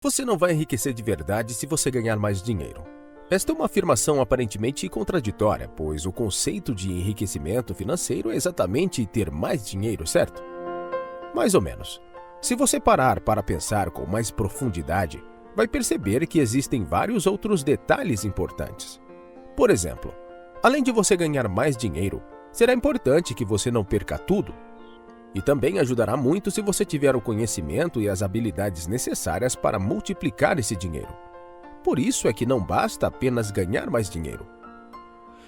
Você não vai enriquecer de verdade se você ganhar mais dinheiro. Esta é uma afirmação aparentemente contraditória, pois o conceito de enriquecimento financeiro é exatamente ter mais dinheiro, certo? Mais ou menos. Se você parar para pensar com mais profundidade, vai perceber que existem vários outros detalhes importantes. Por exemplo, além de você ganhar mais dinheiro, será importante que você não perca tudo. E também ajudará muito se você tiver o conhecimento e as habilidades necessárias para multiplicar esse dinheiro. Por isso é que não basta apenas ganhar mais dinheiro.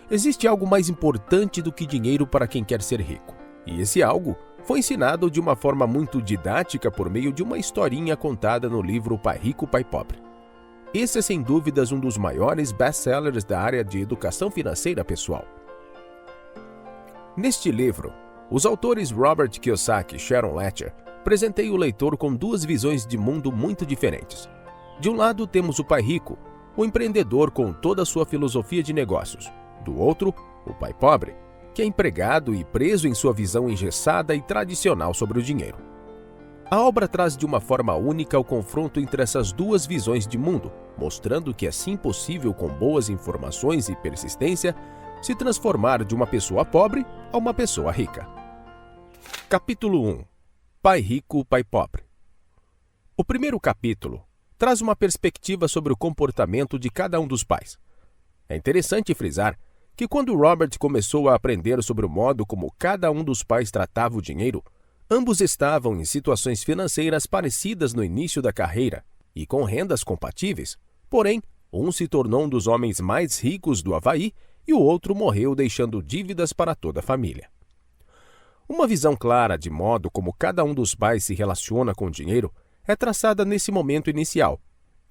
Existe algo mais importante do que dinheiro para quem quer ser rico. E esse algo foi ensinado de uma forma muito didática por meio de uma historinha contada no livro Pai Rico, Pai Pobre. Esse é sem dúvidas um dos maiores best-sellers da área de educação financeira pessoal. Neste livro, os autores Robert Kiyosaki e Sharon Lechter presenteiam o leitor com duas visões de mundo muito diferentes. De um lado temos o pai rico, o empreendedor com toda a sua filosofia de negócios. Do outro, o pai pobre, que é empregado e preso em sua visão engessada e tradicional sobre o dinheiro. A obra traz de uma forma única o confronto entre essas duas visões de mundo, mostrando que é sim possível, com boas informações e persistência, se transformar de uma pessoa pobre a uma pessoa rica. Capítulo 1. Pai Rico, Pai Pobre. O primeiro capítulo traz uma perspectiva sobre o comportamento de cada um dos pais. É interessante frisar que quando Robert começou a aprender sobre o modo como cada um dos pais tratava o dinheiro, ambos estavam em situações financeiras parecidas no início da carreira e com rendas compatíveis. Porém, um se tornou um dos homens mais ricos do Havaí e o outro morreu deixando dívidas para toda a família. Uma visão clara de modo como cada um dos pais se relaciona com o dinheiro é traçada nesse momento inicial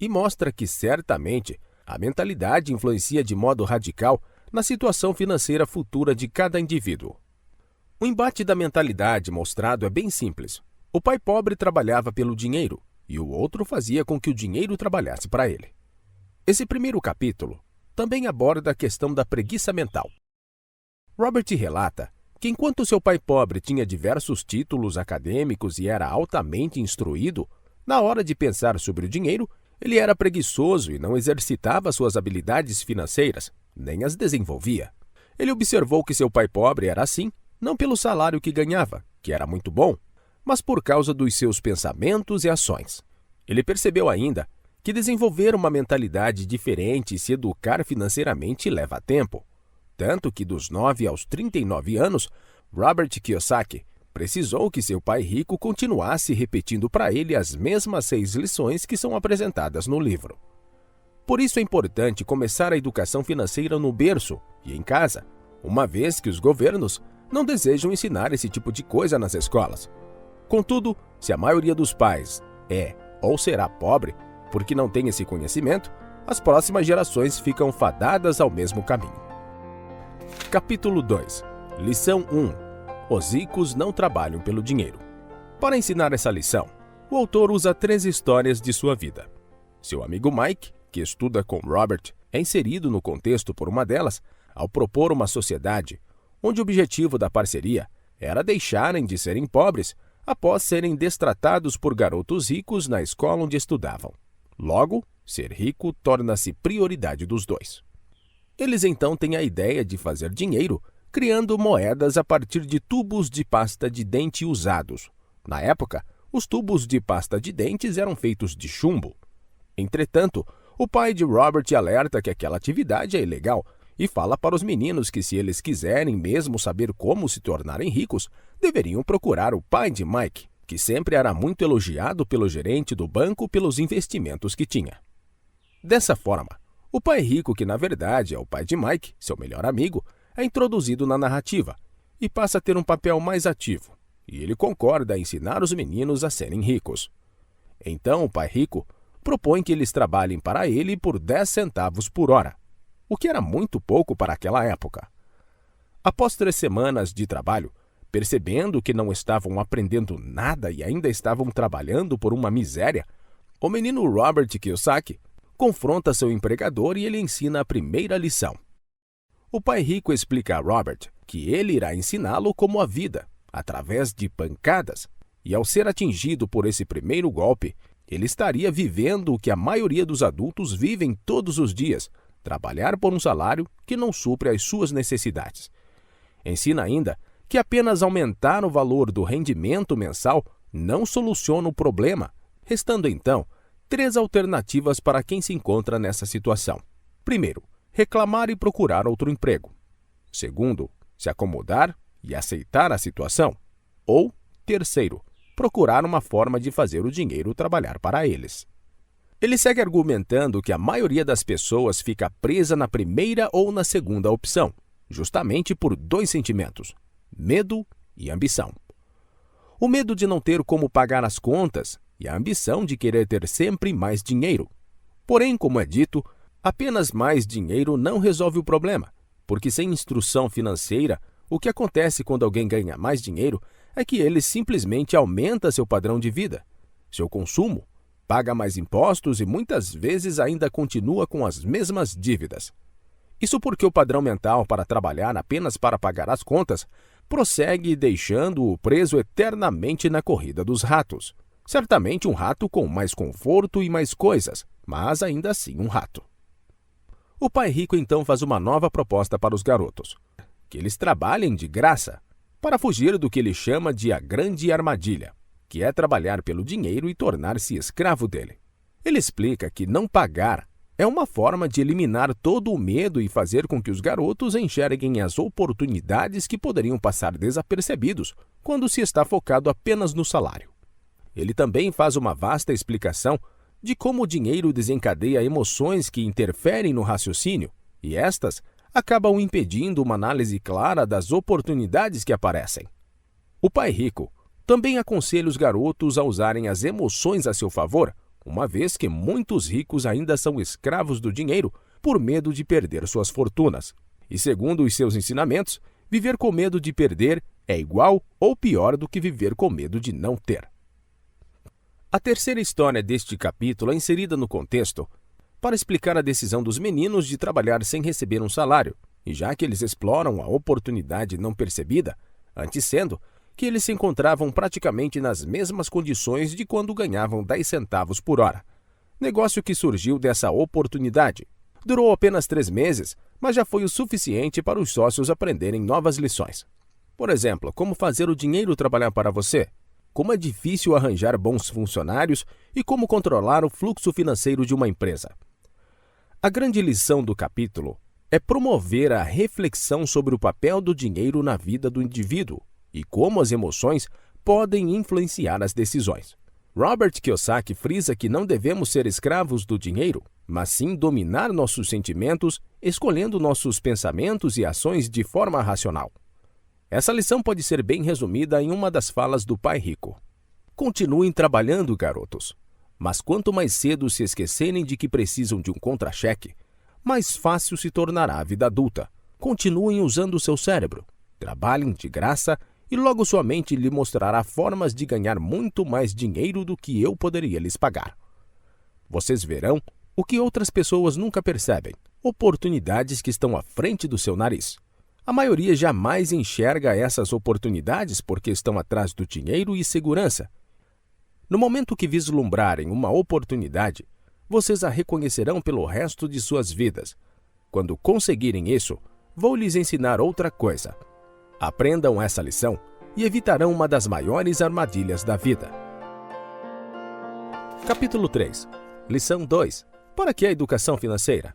e mostra que, certamente, a mentalidade influencia de modo radical na situação financeira futura de cada indivíduo. O embate da mentalidade mostrado é bem simples. O pai pobre trabalhava pelo dinheiro e o outro fazia com que o dinheiro trabalhasse para ele. Esse primeiro capítulo também aborda a questão da preguiça mental. Robert relata que enquanto seu pai pobre tinha diversos títulos acadêmicos e era altamente instruído, na hora de pensar sobre o dinheiro, ele era preguiçoso e não exercitava suas habilidades financeiras, nem as desenvolvia. Ele observou que seu pai pobre era assim, não pelo salário que ganhava, que era muito bom, mas por causa dos seus pensamentos e ações. Ele percebeu ainda que desenvolver uma mentalidade diferente e se educar financeiramente leva tempo. Tanto que dos 9 aos 39 anos, Robert Kiyosaki precisou que seu pai rico continuasse repetindo para ele as mesmas 6 lições que são apresentadas no livro. Por isso é importante começar a educação financeira no berço e em casa, uma vez que os governos não desejam ensinar esse tipo de coisa nas escolas. Contudo, se a maioria dos pais é ou será pobre porque não tem esse conhecimento, as próximas gerações ficam fadadas ao mesmo caminho. Capítulo 2. Lição 1. Os ricos não trabalham pelo dinheiro. Para ensinar essa lição, o autor usa 3 histórias de sua vida. Seu amigo Mike, que estuda com Robert, é inserido no contexto por uma delas ao propor uma sociedade onde o objetivo da parceria era deixarem de serem pobres após serem destratados por garotos ricos na escola onde estudavam. Logo, ser rico torna-se prioridade dos dois. Eles então têm a ideia de fazer dinheiro criando moedas a partir de tubos de pasta de dente usados. Na época, os tubos de pasta de dentes eram feitos de chumbo. Entretanto, o pai de Robert alerta que aquela atividade é ilegal e fala para os meninos que, se eles quiserem mesmo saber como se tornarem ricos, deveriam procurar o pai de Mike, que sempre era muito elogiado pelo gerente do banco pelos investimentos que tinha. Dessa forma, o pai rico, que na verdade é o pai de Mike, seu melhor amigo, é introduzido na narrativa e passa a ter um papel mais ativo, e ele concorda a ensinar os meninos a serem ricos. Então o pai rico propõe que eles trabalhem para ele por 10 centavos por hora, o que era muito pouco para aquela época. Após 3 semanas de trabalho, percebendo que não estavam aprendendo nada e ainda estavam trabalhando por uma miséria, o menino Robert Kiyosaki confronta seu empregador e ele ensina a primeira lição. O pai rico explica a Robert que ele irá ensiná-lo como a vida, através de pancadas, e ao ser atingido por esse primeiro golpe, ele estaria vivendo o que a maioria dos adultos vivem todos os dias: trabalhar por um salário que não supre as suas necessidades. Ensina ainda que apenas aumentar o valor do rendimento mensal não soluciona o problema, restando então 3 alternativas para quem se encontra nessa situação. Primeiro, reclamar e procurar outro emprego. Segundo, se acomodar e aceitar a situação. Ou, terceiro, procurar uma forma de fazer o dinheiro trabalhar para eles. Ele segue argumentando que a maioria das pessoas fica presa na primeira ou na segunda opção, justamente por 2 sentimentos: medo e ambição. O medo de não ter como pagar as contas e a ambição de querer ter sempre mais dinheiro. Porém, como é dito, apenas mais dinheiro não resolve o problema, porque sem instrução financeira, o que acontece quando alguém ganha mais dinheiro é que ele simplesmente aumenta seu padrão de vida, seu consumo, paga mais impostos e muitas vezes ainda continua com as mesmas dívidas. Isso porque o padrão mental para trabalhar apenas para pagar as contas prossegue deixando-o preso eternamente na corrida dos ratos. Certamente um rato com mais conforto e mais coisas, mas ainda assim um rato. O pai rico então faz uma nova proposta para os garotos: que eles trabalhem de graça, para fugir do que ele chama de a grande armadilha, que é trabalhar pelo dinheiro e tornar-se escravo dele. Ele explica que não pagar é uma forma de eliminar todo o medo e fazer com que os garotos enxerguem as oportunidades que poderiam passar desapercebidos quando se está focado apenas no salário. Ele também faz uma vasta explicação de como o dinheiro desencadeia emoções que interferem no raciocínio, e estas acabam impedindo uma análise clara das oportunidades que aparecem. O pai rico também aconselha os garotos a usarem as emoções a seu favor, uma vez que muitos ricos ainda são escravos do dinheiro por medo de perder suas fortunas. E segundo os seus ensinamentos, viver com medo de perder é igual ou pior do que viver com medo de não ter. A terceira história deste capítulo é inserida no contexto para explicar a decisão dos meninos de trabalhar sem receber um salário, e já que eles exploram a oportunidade não percebida, antes sendo que eles se encontravam praticamente nas mesmas condições de quando ganhavam 10 centavos por hora. Negócio que surgiu dessa oportunidade. Durou apenas 3 meses, mas já foi o suficiente para os sócios aprenderem novas lições. Por exemplo, como fazer o dinheiro trabalhar para você, como é difícil arranjar bons funcionários e como controlar o fluxo financeiro de uma empresa. A grande lição do capítulo é promover a reflexão sobre o papel do dinheiro na vida do indivíduo e como as emoções podem influenciar as decisões. Robert Kiyosaki frisa que não devemos ser escravos do dinheiro, mas sim dominar nossos sentimentos, escolhendo nossos pensamentos e ações de forma racional. Essa lição pode ser bem resumida em uma das falas do pai rico: continuem trabalhando, garotos, mas quanto mais cedo se esquecerem de que precisam de um contra-cheque, mais fácil se tornará a vida adulta. Continuem usando o seu cérebro, trabalhem de graça e logo sua mente lhe mostrará formas de ganhar muito mais dinheiro do que eu poderia lhes pagar. Vocês verão o que outras pessoas nunca percebem: oportunidades que estão à frente do seu nariz. A maioria jamais enxerga essas oportunidades porque estão atrás do dinheiro e segurança. No momento que vislumbrarem uma oportunidade, vocês a reconhecerão pelo resto de suas vidas. Quando conseguirem isso, vou lhes ensinar outra coisa. Aprendam essa lição e evitarão uma das maiores armadilhas da vida. Capítulo 3. Lição 2. Para que a educação financeira?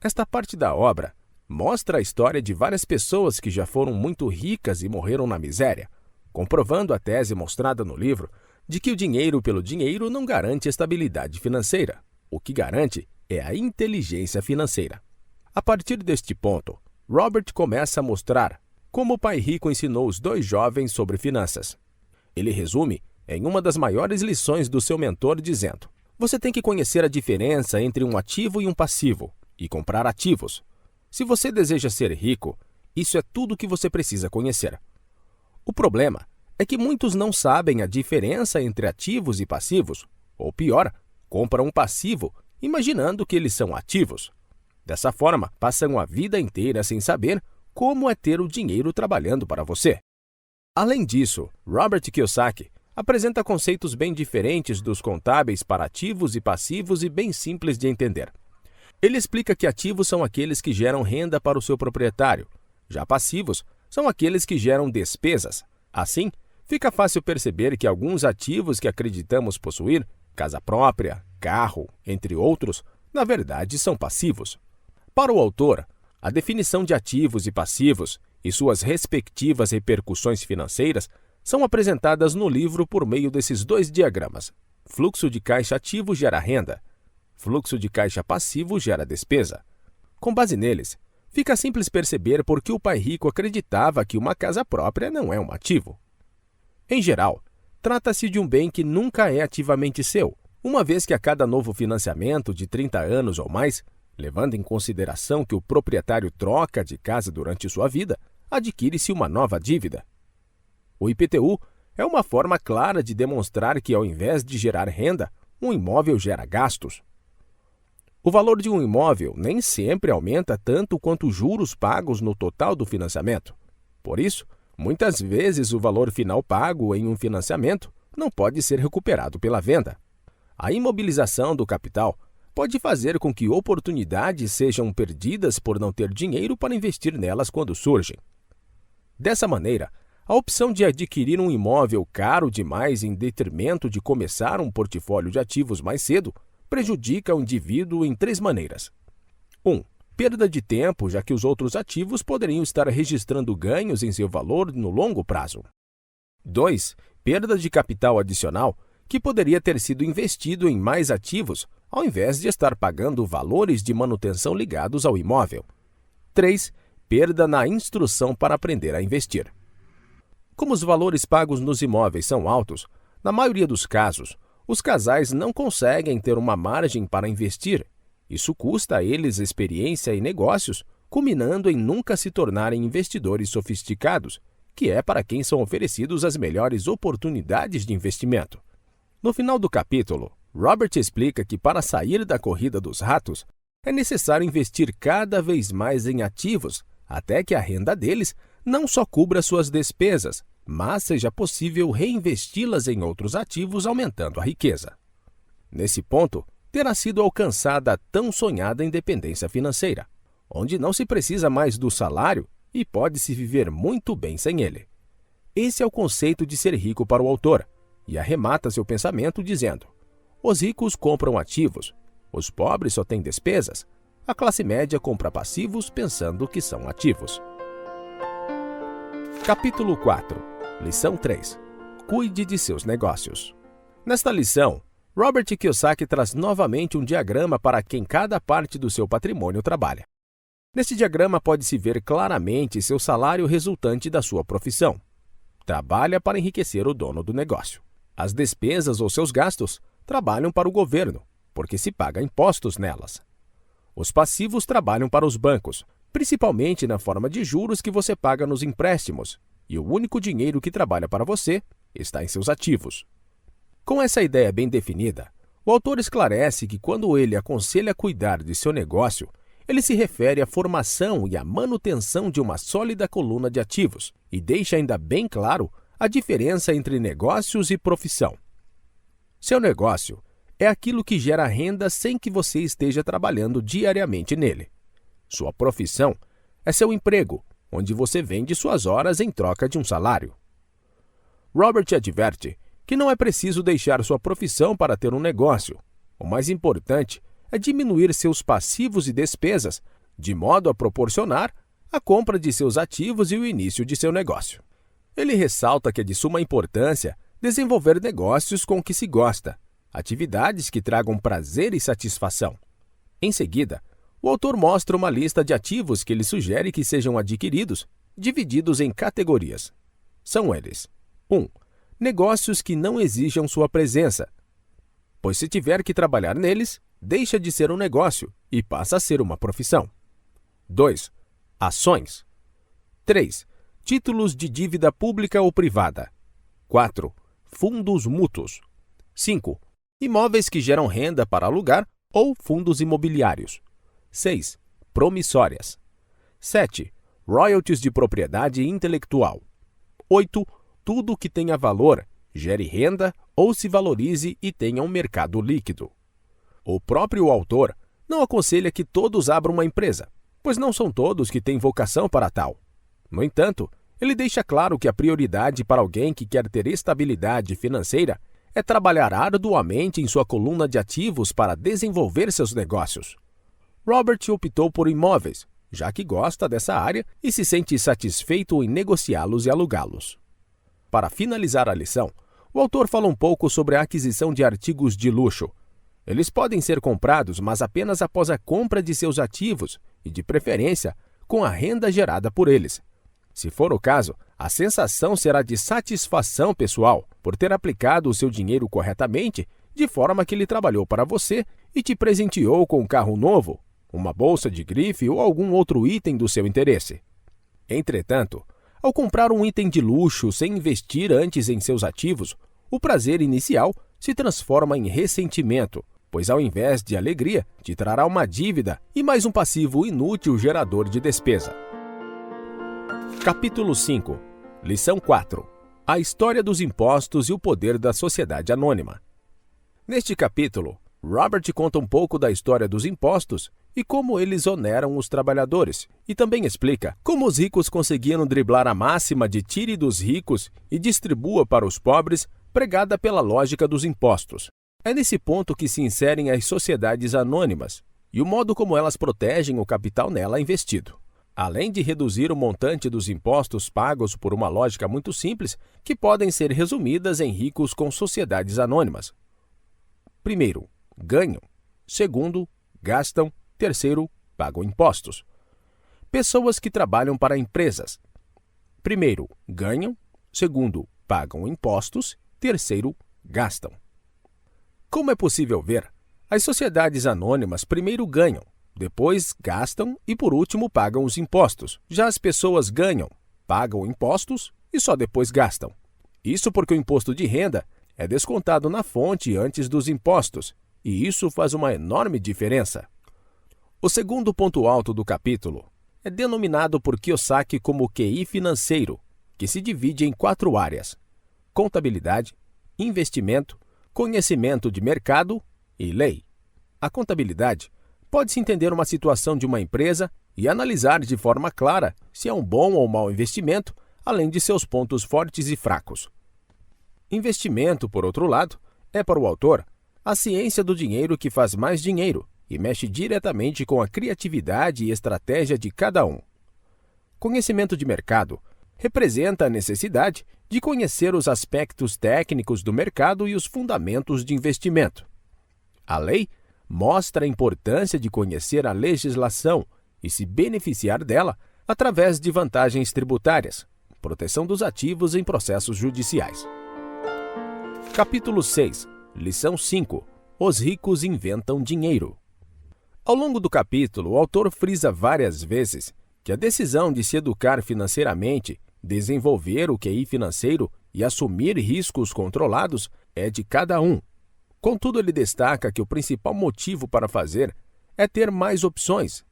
Esta parte da obra mostra a história de várias pessoas que já foram muito ricas e morreram na miséria, comprovando a tese mostrada no livro de que o dinheiro pelo dinheiro não garante estabilidade financeira. O que garante é a inteligência financeira. A partir deste ponto, Robert começa a mostrar como o pai rico ensinou os 2 jovens sobre finanças. Ele resume em uma das maiores lições do seu mentor dizendo: você tem que conhecer a diferença entre um ativo e um passivo, e comprar ativos. Se você deseja ser rico, isso é tudo o que você precisa conhecer. O problema é que muitos não sabem a diferença entre ativos e passivos, ou pior, compram um passivo imaginando que eles são ativos. Dessa forma, passam a vida inteira sem saber como é ter o dinheiro trabalhando para você. Além disso, Robert Kiyosaki apresenta conceitos bem diferentes dos contábeis para ativos e passivos e bem simples de entender. Ele explica que ativos são aqueles que geram renda para o seu proprietário, já passivos são aqueles que geram despesas. Assim, fica fácil perceber que alguns ativos que acreditamos possuir, casa própria, carro, entre outros, na verdade são passivos. Para o autor, a definição de ativos e passivos e suas respectivas repercussões financeiras são apresentadas no livro por meio desses dois diagramas. Fluxo de caixa ativo gera renda. Fluxo de caixa passivo gera despesa. Com base neles, fica simples perceber por que o pai rico acreditava que uma casa própria não é um ativo. Em geral, trata-se de um bem que nunca é ativamente seu, uma vez que a cada novo financiamento de 30 anos ou mais, levando em consideração que o proprietário troca de casa durante sua vida, adquire-se uma nova dívida. O IPTU é uma forma clara de demonstrar que, ao invés de gerar renda, um imóvel gera gastos. O valor de um imóvel nem sempre aumenta tanto quanto os juros pagos no total do financiamento. Por isso, muitas vezes o valor final pago em um financiamento não pode ser recuperado pela venda. A imobilização do capital pode fazer com que oportunidades sejam perdidas por não ter dinheiro para investir nelas quando surgem. Dessa maneira, a opção de adquirir um imóvel caro demais em detrimento de começar um portfólio de ativos mais cedo prejudica o indivíduo em 3 maneiras. 1. Perda de tempo, já que os outros ativos poderiam estar registrando ganhos em seu valor no longo prazo. 2. Perda de capital adicional, que poderia ter sido investido em mais ativos, ao invés de estar pagando valores de manutenção ligados ao imóvel. 3. Perda na instrução para aprender a investir. Como os valores pagos nos imóveis são altos, na maioria dos casos, os casais não conseguem ter uma margem para investir. Isso custa a eles experiência e negócios, culminando em nunca se tornarem investidores sofisticados, que é para quem são oferecidos as melhores oportunidades de investimento. No final do capítulo, Robert explica que para sair da corrida dos ratos, é necessário investir cada vez mais em ativos, até que a renda deles não só cubra suas despesas, mas seja possível reinvesti-las em outros ativos, aumentando a riqueza. Nesse ponto, terá sido alcançada a tão sonhada independência financeira, onde não se precisa mais do salário e pode-se viver muito bem sem ele. Esse é o conceito de ser rico para o autor, e arremata seu pensamento dizendo: os ricos compram ativos, os pobres só têm despesas, a classe média compra passivos pensando que são ativos. Capítulo 4. Lição 3. Cuide de seus negócios. Nesta lição, Robert Kiyosaki traz novamente um diagrama para quem cada parte do seu patrimônio trabalha. Neste diagrama pode-se ver claramente seu salário resultante da sua profissão. Trabalha para enriquecer o dono do negócio. As despesas ou seus gastos trabalham para o governo, porque se paga impostos nelas. Os passivos trabalham para os bancos, principalmente na forma de juros que você paga nos empréstimos, e o único dinheiro que trabalha para você está em seus ativos. Com essa ideia bem definida, o autor esclarece que quando ele aconselha cuidar de seu negócio, ele se refere à formação e à manutenção de uma sólida coluna de ativos e deixa ainda bem claro a diferença entre negócios e profissão. Seu negócio é aquilo que gera renda sem que você esteja trabalhando diariamente nele. Sua profissão é seu emprego, onde você vende suas horas em troca de um salário. Robert adverte que não é preciso deixar sua profissão para ter um negócio. O mais importante é diminuir seus passivos e despesas, de modo a proporcionar a compra de seus ativos e o início de seu negócio. Ele ressalta que é de suma importância desenvolver negócios com que se gosta, atividades que tragam prazer e satisfação. Em seguida, o autor mostra uma lista de ativos que ele sugere que sejam adquiridos, divididos em categorias. São eles: 1. Negócios que não exijam sua presença, pois se tiver que trabalhar neles, deixa de ser um negócio e passa a ser uma profissão. 2. Ações. 3. Títulos de dívida pública ou privada. 4. Fundos mútuos. 5. Imóveis que geram renda para alugar ou fundos imobiliários. 6. Promissórias. 7. Royalties de propriedade intelectual. 8. Tudo que tenha valor, gere renda ou se valorize e tenha um mercado líquido. O próprio autor não aconselha que todos abram uma empresa, pois não são todos que têm vocação para tal. No entanto, ele deixa claro que a prioridade para alguém que quer ter estabilidade financeira é trabalhar arduamente em sua coluna de ativos para desenvolver seus negócios. Robert optou por imóveis, já que gosta dessa área e se sente satisfeito em negociá-los e alugá-los. Para finalizar a lição, o autor fala um pouco sobre a aquisição de artigos de luxo. Eles podem ser comprados, mas apenas após a compra de seus ativos e, de preferência, com a renda gerada por eles. Se for o caso, a sensação será de satisfação pessoal por ter aplicado o seu dinheiro corretamente, de forma que ele trabalhou para você e te presenteou com um carro novo, uma bolsa de grife ou algum outro item do seu interesse. Entretanto, ao comprar um item de luxo sem investir antes em seus ativos, o prazer inicial se transforma em ressentimento, pois ao invés de alegria, te trará uma dívida e mais um passivo inútil gerador de despesa. Capítulo 5. Lição 4. A história dos impostos e o poder da sociedade anônima. Neste capítulo, Robert conta um pouco da história dos impostos e como eles oneram os trabalhadores, e também explica como os ricos conseguiram driblar a máxima de tire dos ricos e distribua para os pobres, pregada pela lógica dos impostos. É nesse ponto que se inserem as sociedades anônimas e o modo como elas protegem o capital nela investido. Além de reduzir o montante dos impostos pagos por uma lógica muito simples, que podem ser resumidas em ricos com sociedades anônimas. Primeiro, ganham. Segundo, gastam. Terceiro, pagam impostos. Pessoas que trabalham para empresas. Primeiro, ganham. Segundo, pagam impostos. Terceiro, gastam. Como é possível ver, as sociedades anônimas primeiro ganham, depois gastam e, por último, pagam os impostos. Já as pessoas ganham, pagam impostos e só depois gastam. Isso porque o imposto de renda é descontado na fonte antes dos impostos, e isso faz uma enorme diferença. O segundo ponto alto do capítulo é denominado por Kiyosaki como QI financeiro, que se divide em 4 áreas: contabilidade, investimento, conhecimento de mercado e lei. A contabilidade pode-se entender uma situação de uma empresa e analisar de forma clara se é um bom ou mau investimento, além de seus pontos fortes e fracos. Investimento, por outro lado, é para o autor a ciência do dinheiro que faz mais dinheiro e mexe diretamente com a criatividade e estratégia de cada um. Conhecimento de mercado representa a necessidade de conhecer os aspectos técnicos do mercado e os fundamentos de investimento. A lei mostra a importância de conhecer a legislação e se beneficiar dela através de vantagens tributárias, proteção dos ativos em processos judiciais. Capítulo 6. Lição 5. Os ricos inventam dinheiro. Ao longo do capítulo, o autor frisa várias vezes que a decisão de se educar financeiramente, desenvolver o QI financeiro e assumir riscos controlados é de cada um. Contudo, ele destaca que o principal motivo para fazer é ter mais opções,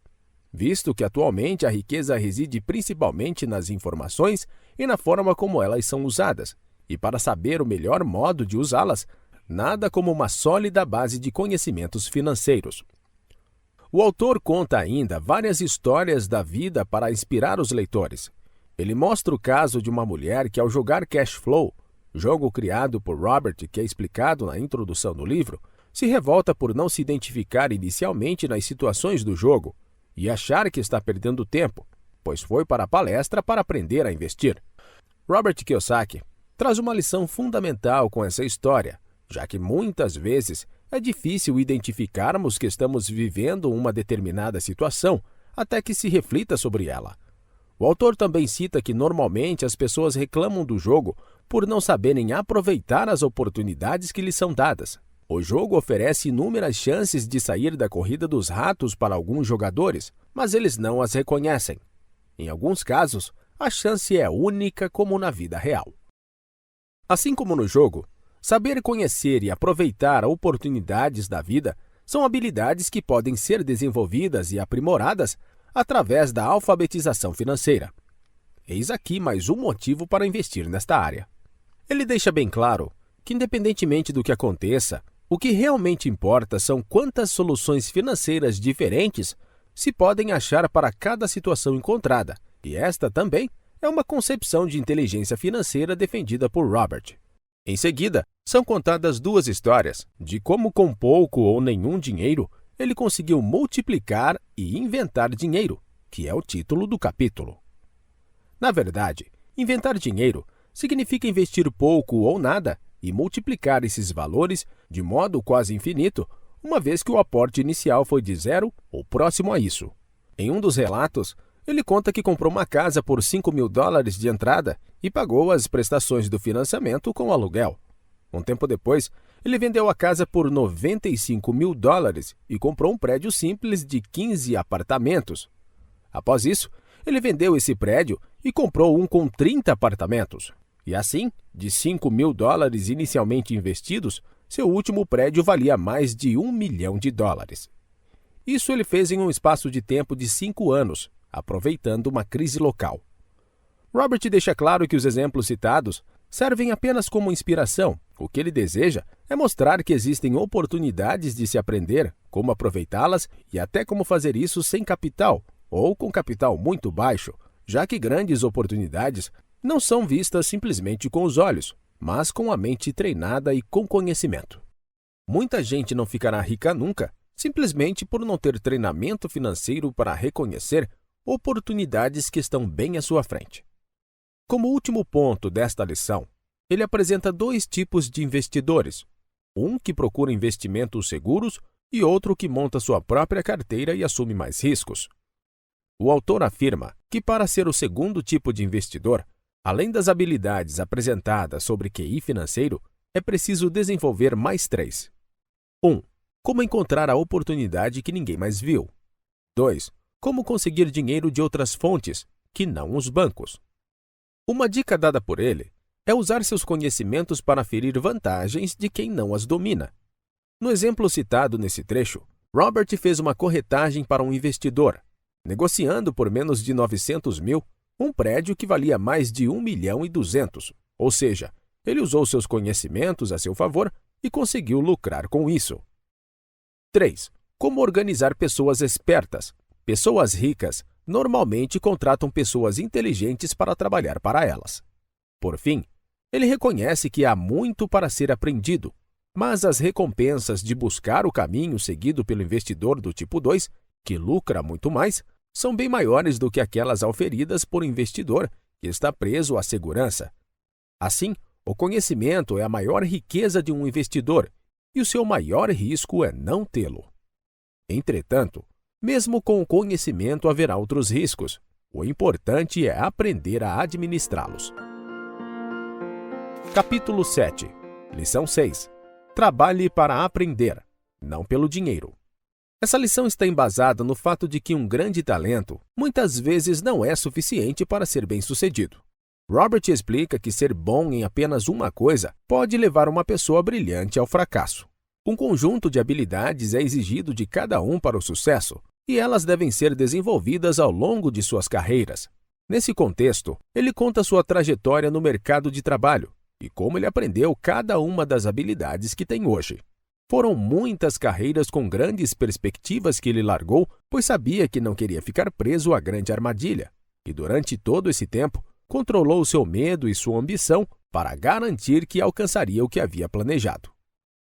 visto que atualmente a riqueza reside principalmente nas informações e na forma como elas são usadas, e para saber o melhor modo de usá-las, nada como uma sólida base de conhecimentos financeiros. O autor conta ainda várias histórias da vida para inspirar os leitores. Ele mostra o caso de uma mulher que, ao jogar Cash Flow, jogo criado por Robert, que é explicado na introdução do livro, se revolta por não se identificar inicialmente nas situações do jogo e achar que está perdendo tempo, pois foi para a palestra para aprender a investir. Robert Kiyosaki traz uma lição fundamental com essa história, já que muitas vezes é difícil identificarmos que estamos vivendo uma determinada situação até que se reflita sobre ela. O autor também cita que normalmente as pessoas reclamam do jogo por não saberem aproveitar as oportunidades que lhes são dadas. O jogo oferece inúmeras chances de sair da corrida dos ratos para alguns jogadores, mas eles não as reconhecem. Em alguns casos, a chance é única como na vida real. Assim como no jogo, saber conhecer e aproveitar oportunidades da vida são habilidades que podem ser desenvolvidas e aprimoradas através da alfabetização financeira. Eis aqui mais um motivo para investir nesta área. Ele deixa bem claro que, independentemente do que aconteça, o que realmente importa são quantas soluções financeiras diferentes se podem achar para cada situação encontrada, e esta também é uma concepção de inteligência financeira defendida por Robert. Em seguida, são contadas duas histórias de como, com pouco ou nenhum dinheiro, ele conseguiu multiplicar e inventar dinheiro, que é o título do capítulo. Na verdade, inventar dinheiro significa investir pouco ou nada e multiplicar esses valores de modo quase infinito, uma vez que o aporte inicial foi de zero ou próximo a isso. Em um dos relatos, ele conta que comprou uma casa por $5.000 de entrada e pagou as prestações do financiamento com aluguel. Um tempo depois, ele vendeu a casa por $95.000 e comprou um prédio simples de 15 apartamentos. Após isso, ele vendeu esse prédio e comprou um com 30 apartamentos. E assim, de $5.000 inicialmente investidos, seu último prédio valia mais de $1 milhão. Isso ele fez em um espaço de tempo de 5 anos, aproveitando uma crise local. Robert deixa claro que os exemplos citados servem apenas como inspiração. O que ele deseja é mostrar que existem oportunidades de se aprender, como aproveitá-las e até como fazer isso sem capital, ou com capital muito baixo, já que grandes oportunidades não são vistas simplesmente com os olhos, mas com a mente treinada e com conhecimento. Muita gente não ficará rica nunca, simplesmente por não ter treinamento financeiro para reconhecer oportunidades que estão bem à sua frente. Como último ponto desta lição, ele apresenta dois tipos de investidores, um que procura investimentos seguros e outro que monta sua própria carteira e assume mais riscos. O autor afirma que para ser o segundo tipo de investidor, além das habilidades apresentadas sobre QI financeiro, é preciso desenvolver mais 3. 1. Como encontrar a oportunidade que ninguém mais viu. 2. Como conseguir dinheiro de outras fontes, que não os bancos. Uma dica dada por ele é usar seus conhecimentos para aferir vantagens de quem não as domina. No exemplo citado nesse trecho, Robert fez uma corretagem para um investidor, negociando por menos de 900 mil um prédio que valia mais de 1.200.000, ou seja, ele usou seus conhecimentos a seu favor e conseguiu lucrar com isso. 3. Como organizar pessoas espertas. Pessoas ricas normalmente contratam pessoas inteligentes para trabalhar para elas. Por fim, ele reconhece que há muito para ser aprendido, mas as recompensas de buscar o caminho seguido pelo investidor do tipo 2, que lucra muito mais, são bem maiores do que aquelas auferidas por um investidor que está preso à segurança. Assim, o conhecimento é a maior riqueza de um investidor e o seu maior risco é não tê-lo. Entretanto, mesmo com o conhecimento haverá outros riscos. O importante é aprender a administrá-los. Capítulo 7. Lição 6. Trabalhe para aprender, não pelo dinheiro. Essa lição está embasada no fato de que um grande talento muitas vezes não é suficiente para ser bem-sucedido. Robert explica que ser bom em apenas uma coisa pode levar uma pessoa brilhante ao fracasso. Um conjunto de habilidades é exigido de cada um para o sucesso, e elas devem ser desenvolvidas ao longo de suas carreiras. Nesse contexto, ele conta sua trajetória no mercado de trabalho e como ele aprendeu cada uma das habilidades que tem hoje. Foram muitas carreiras com grandes perspectivas que ele largou, pois sabia que não queria ficar preso à grande armadilha, e durante todo esse tempo, controlou seu medo e sua ambição para garantir que alcançaria o que havia planejado.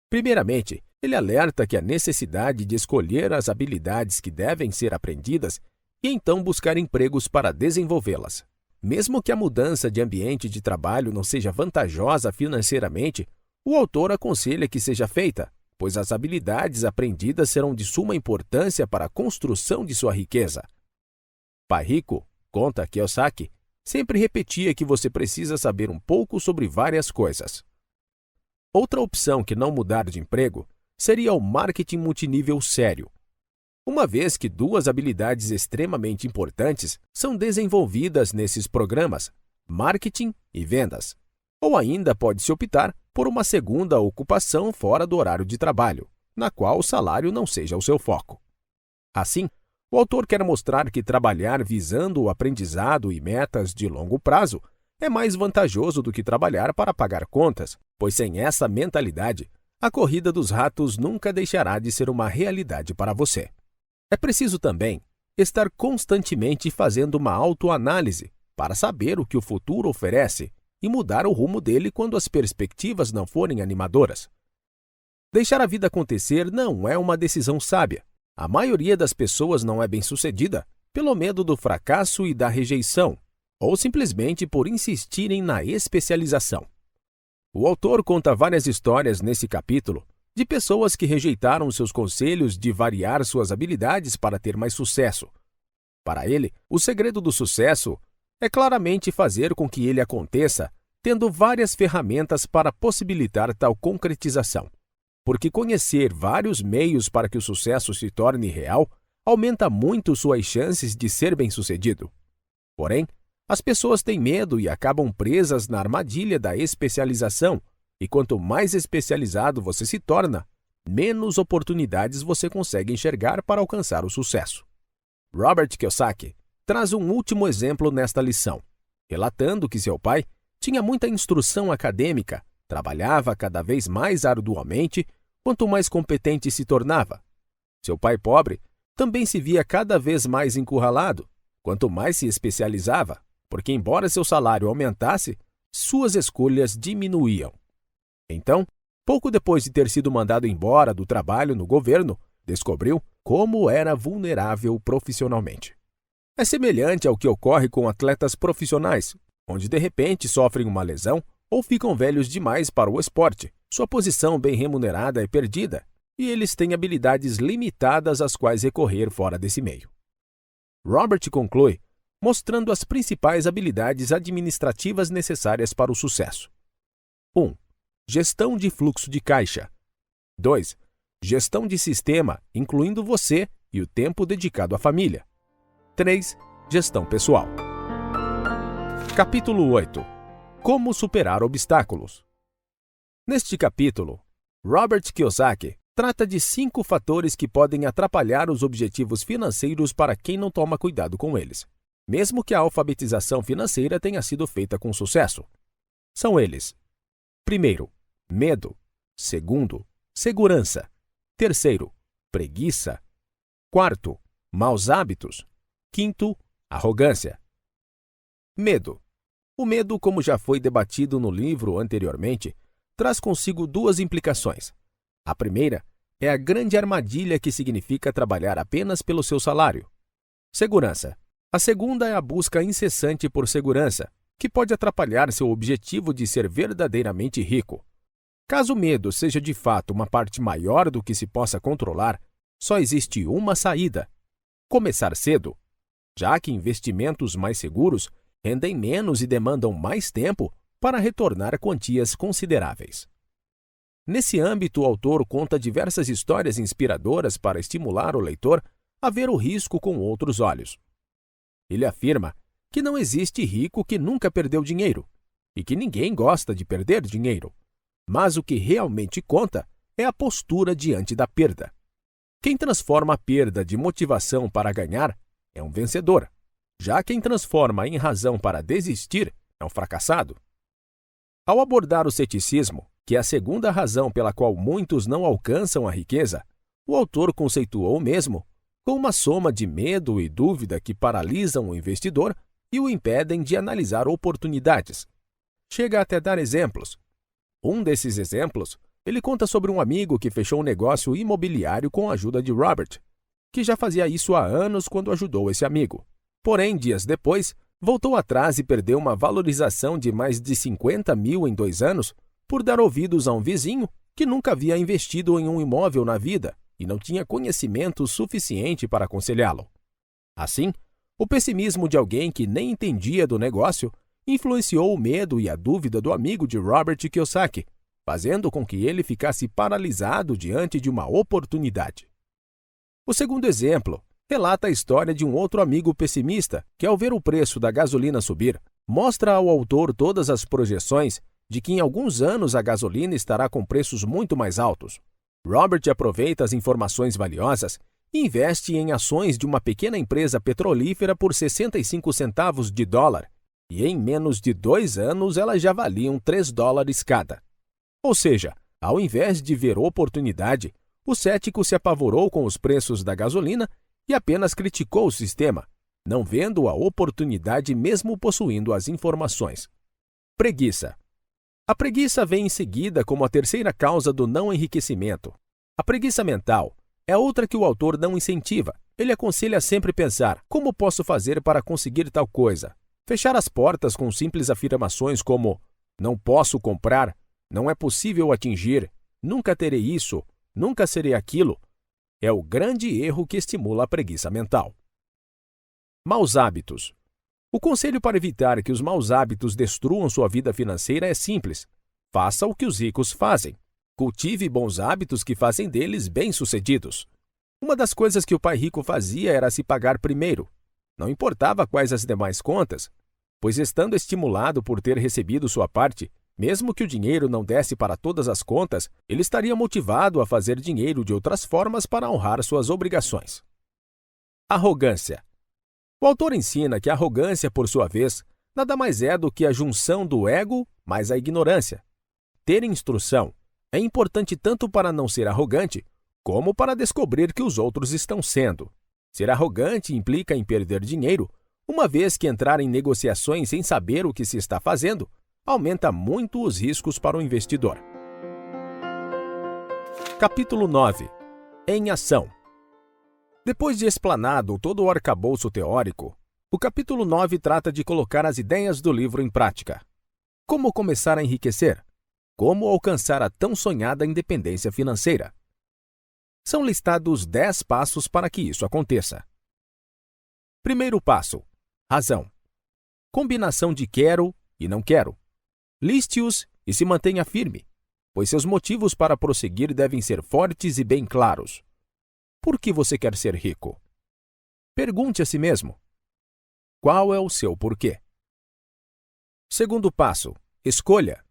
Primeiramente, ele alerta que a necessidade de escolher as habilidades que devem ser aprendidas e então buscar empregos para desenvolvê-las. Mesmo que a mudança de ambiente de trabalho não seja vantajosa financeiramente, o autor aconselha que seja feita, pois as habilidades aprendidas serão de suma importância para a construção de sua riqueza. Pai Rico, conta Kiyosaki, sempre repetia que você precisa saber um pouco sobre várias coisas. Outra opção que não mudar de emprego seria o marketing multinível sério. Uma vez que duas habilidades extremamente importantes são desenvolvidas nesses programas, marketing e vendas. Ou ainda pode-se optar por uma segunda ocupação fora do horário de trabalho, na qual o salário não seja o seu foco. Assim, o autor quer mostrar que trabalhar visando o aprendizado e metas de longo prazo é mais vantajoso do que trabalhar para pagar contas, pois sem essa mentalidade, a corrida dos ratos nunca deixará de ser uma realidade para você. É preciso também estar constantemente fazendo uma autoanálise para saber o que o futuro oferece e mudar o rumo dele quando as perspectivas não forem animadoras. Deixar a vida acontecer não é uma decisão sábia. A maioria das pessoas não é bem-sucedida pelo medo do fracasso e da rejeição, ou simplesmente por insistirem na especialização. O autor conta várias histórias nesse capítulo de pessoas que rejeitaram seus conselhos de variar suas habilidades para ter mais sucesso. Para ele, o segredo do sucesso é claramente fazer com que ele aconteça tendo várias ferramentas para possibilitar tal concretização. Porque conhecer vários meios para que o sucesso se torne real aumenta muito suas chances de ser bem-sucedido. Porém, as pessoas têm medo e acabam presas na armadilha da especialização, e quanto mais especializado você se torna, menos oportunidades você consegue enxergar para alcançar o sucesso. Robert Kiyosaki traz um último exemplo nesta lição, relatando que seu pai tinha muita instrução acadêmica, trabalhava cada vez mais arduamente, quanto mais competente se tornava. Seu pai pobre também se via cada vez mais encurralado, quanto mais se especializava, porque embora seu salário aumentasse, suas escolhas diminuíam. Então, pouco depois de ter sido mandado embora do trabalho no governo, descobriu como era vulnerável profissionalmente. É semelhante ao que ocorre com atletas profissionais, onde de repente sofrem uma lesão ou ficam velhos demais para o esporte. Sua posição bem remunerada é perdida e eles têm habilidades limitadas às quais recorrer fora desse meio. Robert conclui mostrando as principais habilidades administrativas necessárias para o sucesso. 1. Gestão de fluxo de caixa. 2. Gestão de sistema, incluindo você e o tempo dedicado à família. 3. Gestão pessoal. Capítulo 8. Como superar obstáculos. Neste capítulo, Robert Kiyosaki trata de 5 fatores que podem atrapalhar os objetivos financeiros para quem não toma cuidado com eles, mesmo que a alfabetização financeira tenha sido feita com sucesso. São eles: 1. Medo. 2. Segurança. 3. Preguiça. 4. Maus hábitos. 5. Arrogância. Medo. O medo, como já foi debatido no livro anteriormente, traz consigo 2 implicações. A primeira é a grande armadilha que significa trabalhar apenas pelo seu salário. Segurança. A segunda é a busca incessante por segurança, que pode atrapalhar seu objetivo de ser verdadeiramente rico. Caso o medo seja de fato uma parte maior do que se possa controlar, só existe uma saída: começar cedo, já que investimentos mais seguros rendem menos e demandam mais tempo para retornar quantias consideráveis. Nesse âmbito, o autor conta diversas histórias inspiradoras para estimular o leitor a ver o risco com outros olhos. Ele afirma que não existe rico que nunca perdeu dinheiro e que ninguém gosta de perder dinheiro, mas o que realmente conta é a postura diante da perda. Quem transforma a perda de motivação para ganhar é um vencedor, já quem transforma em razão para desistir é um fracassado. Ao abordar o ceticismo, que é a segunda razão pela qual muitos não alcançam a riqueza, o autor conceituou o mesmo com uma soma de medo e dúvida que paralisam o investidor e o impedem de analisar oportunidades. Chega até dar exemplos. Um desses exemplos, ele conta sobre um amigo que fechou um negócio imobiliário com a ajuda de Robert, que já fazia isso há anos quando ajudou esse amigo. Porém, dias depois, voltou atrás e perdeu uma valorização de mais de 50 mil em 2 anos por dar ouvidos a um vizinho que nunca havia investido em um imóvel na vida e não tinha conhecimento suficiente para aconselhá-lo. Assim, o pessimismo de alguém que nem entendia do negócio influenciou o medo e a dúvida do amigo de Robert Kiyosaki, fazendo com que ele ficasse paralisado diante de uma oportunidade. O segundo exemplo relata a história de um outro amigo pessimista que, ao ver o preço da gasolina subir, mostra ao autor todas as projeções de que em alguns anos a gasolina estará com preços muito mais altos. Robert aproveita as informações valiosas e investe em ações de uma pequena empresa petrolífera por 65 centavos de dólar, e em menos de 2 anos elas já valiam $3 cada. Ou seja, ao invés de ver oportunidade, o cético se apavorou com os preços da gasolina e apenas criticou o sistema, não vendo a oportunidade mesmo possuindo as informações. Preguiça. A preguiça vem em seguida como a terceira causa do não enriquecimento. A preguiça mental é outra que o autor não incentiva. Ele aconselha sempre pensar: como posso fazer para conseguir tal coisa? Fechar as portas com simples afirmações como não posso comprar, não é possível atingir, nunca terei isso, nunca serei aquilo, é o grande erro que estimula a preguiça mental. Maus hábitos. O conselho para evitar que os maus hábitos destruam sua vida financeira é simples. Faça o que os ricos fazem. Cultive bons hábitos que fazem deles bem-sucedidos. Uma das coisas que o pai rico fazia era se pagar primeiro. Não importava quais as demais contas, pois estando estimulado por ter recebido sua parte, mesmo que o dinheiro não desse para todas as contas, ele estaria motivado a fazer dinheiro de outras formas para honrar suas obrigações. Arrogância. O autor ensina que a arrogância, por sua vez, nada mais é do que a junção do ego mais a ignorância. Ter instrução é importante tanto para não ser arrogante, como para descobrir que os outros estão sendo. Ser arrogante implica em perder dinheiro, uma vez que entrar em negociações sem saber o que se está fazendo aumenta muito os riscos para o investidor. Capítulo 9. Em ação. Depois de explanado todo o arcabouço teórico, o capítulo 9 trata de colocar as ideias do livro em prática. Como começar a enriquecer? Como alcançar a tão sonhada independência financeira? São listados 10 passos para que isso aconteça. Primeiro passo: razão. Combinação de quero e não quero. Liste-os e se mantenha firme, pois seus motivos para prosseguir devem ser fortes e bem claros. Por que você quer ser rico? Pergunte a si mesmo: qual é o seu porquê? Segundo passo: escolha.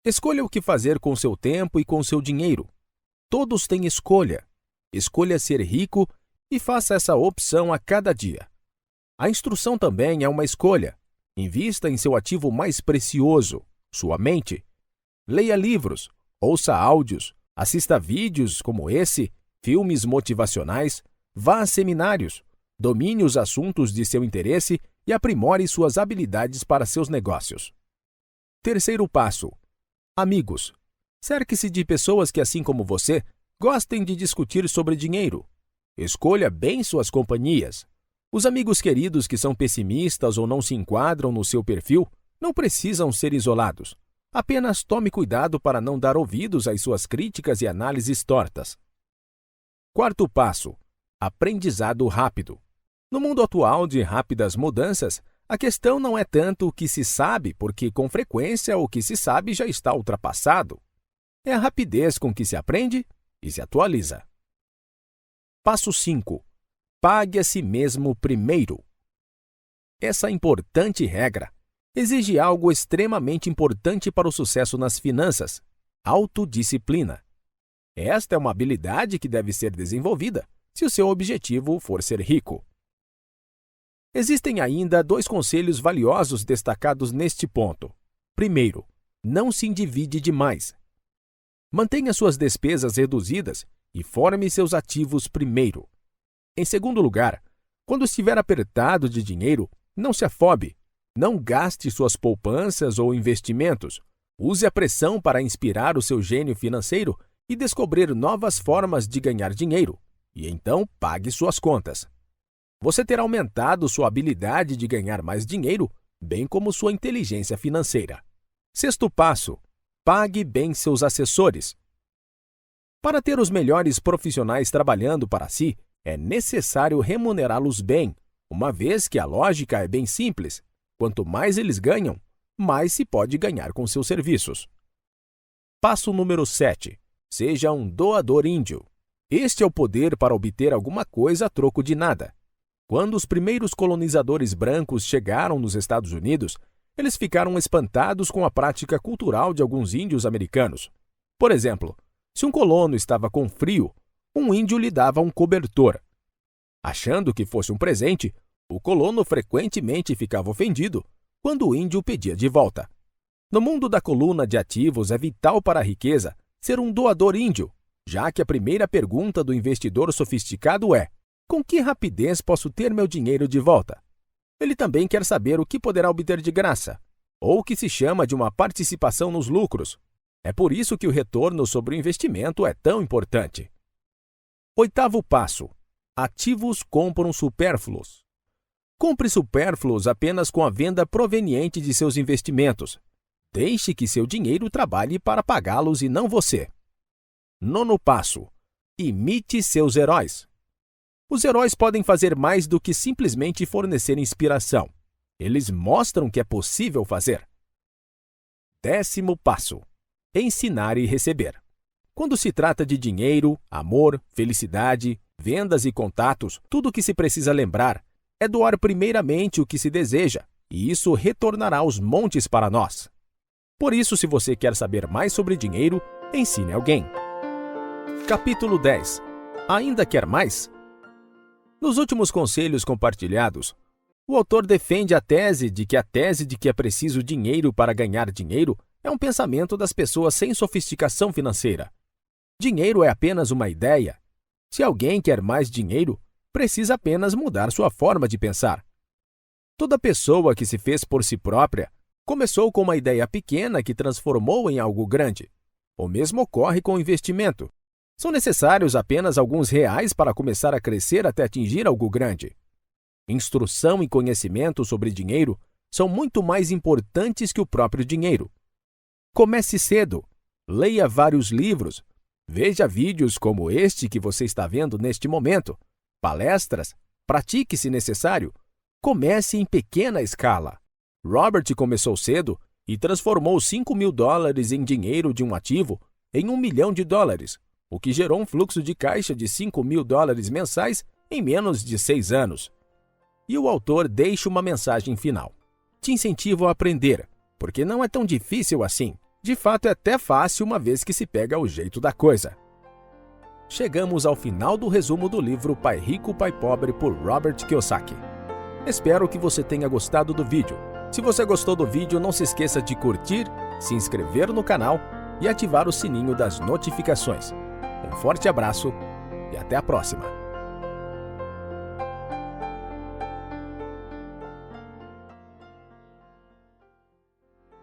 Escolha o que fazer com seu tempo e com seu dinheiro. Todos têm escolha. Escolha ser rico e faça essa opção a cada dia. A instrução também é uma escolha. Invista em seu ativo mais precioso, sua mente. Leia livros, ouça áudios, assista vídeos como esse, filmes motivacionais, vá a seminários, domine os assuntos de seu interesse e aprimore suas habilidades para seus negócios. Terceiro passo: amigos. Cerque-se de pessoas que, assim como você, gostem de discutir sobre dinheiro. Escolha bem suas companhias. Os amigos queridos que são pessimistas ou não se enquadram no seu perfil não precisam ser isolados. Apenas tome cuidado para não dar ouvidos às suas críticas e análises tortas. Quarto passo: aprendizado rápido. No mundo atual de rápidas mudanças, a questão não é tanto o que se sabe, porque com frequência o que se sabe já está ultrapassado. É a rapidez com que se aprende e se atualiza. Passo 5. Pague a si mesmo primeiro. Essa importante regra exige algo extremamente importante para o sucesso nas finanças: autodisciplina. Esta é uma habilidade que deve ser desenvolvida se o seu objetivo for ser rico. Existem ainda 2 conselhos valiosos destacados neste ponto. Primeiro, não se endivide demais. Mantenha suas despesas reduzidas e forme seus ativos primeiro. Em segundo lugar, quando estiver apertado de dinheiro, não se afobe. Não gaste suas poupanças ou investimentos. Use a pressão para inspirar o seu gênio financeiro e descobrir novas formas de ganhar dinheiro. E então pague suas contas. Você terá aumentado sua habilidade de ganhar mais dinheiro, bem como sua inteligência financeira. Sexto passo: pague bem seus assessores. Para ter os melhores profissionais trabalhando para si, é necessário remunerá-los bem, uma vez que a lógica é bem simples: quanto mais eles ganham, mais se pode ganhar com seus serviços. Passo número 7. Seja um doador índio. Este é o poder para obter alguma coisa a troco de nada. Quando os primeiros colonizadores brancos chegaram nos Estados Unidos, eles ficaram espantados com a prática cultural de alguns índios americanos. Por exemplo, se um colono estava com frio, um índio lhe dava um cobertor. Achando que fosse um presente, o colono frequentemente ficava ofendido, quando o índio pedia de volta. No mundo da coluna de ativos, é vital para a riqueza ser um doador índio, já que a primeira pergunta do investidor sofisticado é: com que rapidez posso ter meu dinheiro de volta? Ele também quer saber o que poderá obter de graça, ou o que se chama de uma participação nos lucros. É por isso que o retorno sobre o investimento é tão importante. 8º passo: ativos compram supérfluos. Compre supérfluos apenas com a venda proveniente de seus investimentos. Deixe que seu dinheiro trabalhe para pagá-los e não você. 9º passo: imite seus heróis. Os heróis podem fazer mais do que simplesmente fornecer inspiração. Eles mostram que é possível fazer. 10º passo: ensinar e receber. Quando se trata de dinheiro, amor, felicidade, vendas e contatos, tudo o que se precisa lembrar é doar primeiramente o que se deseja, e isso retornará aos montes para nós. Por isso, se você quer saber mais sobre dinheiro, ensine alguém. Capítulo 10. Ainda quer mais? Nos últimos conselhos compartilhados, o autor defende a tese de que é preciso dinheiro para ganhar dinheiro é um pensamento das pessoas sem sofisticação financeira. Dinheiro é apenas uma ideia. Se alguém quer mais dinheiro, precisa apenas mudar sua forma de pensar. Toda pessoa que se fez por si própria começou com uma ideia pequena que transformou em algo grande. O mesmo ocorre com o investimento. São necessários apenas alguns reais para começar a crescer até atingir algo grande. Instrução e conhecimento sobre dinheiro são muito mais importantes que o próprio dinheiro. Comece cedo. Leia vários livros. Veja vídeos como este que você está vendo neste momento. Palestras. Pratique se necessário. Comece em pequena escala. Robert começou cedo e transformou $5.000 em dinheiro de um ativo em $1 milhão, o que gerou um fluxo de caixa de $5.000 mensais em menos de 6 anos. E o autor deixa uma mensagem final. Te incentivo a aprender, porque não é tão difícil assim. De fato, é até fácil uma vez que se pega o jeito da coisa. Chegamos ao final do resumo do livro Pai Rico, Pai Pobre, por Robert Kiyosaki. Espero que você tenha gostado do vídeo. Se você gostou do vídeo, não se esqueça de curtir, se inscrever no canal e ativar o sininho das notificações. Um forte abraço e até a próxima!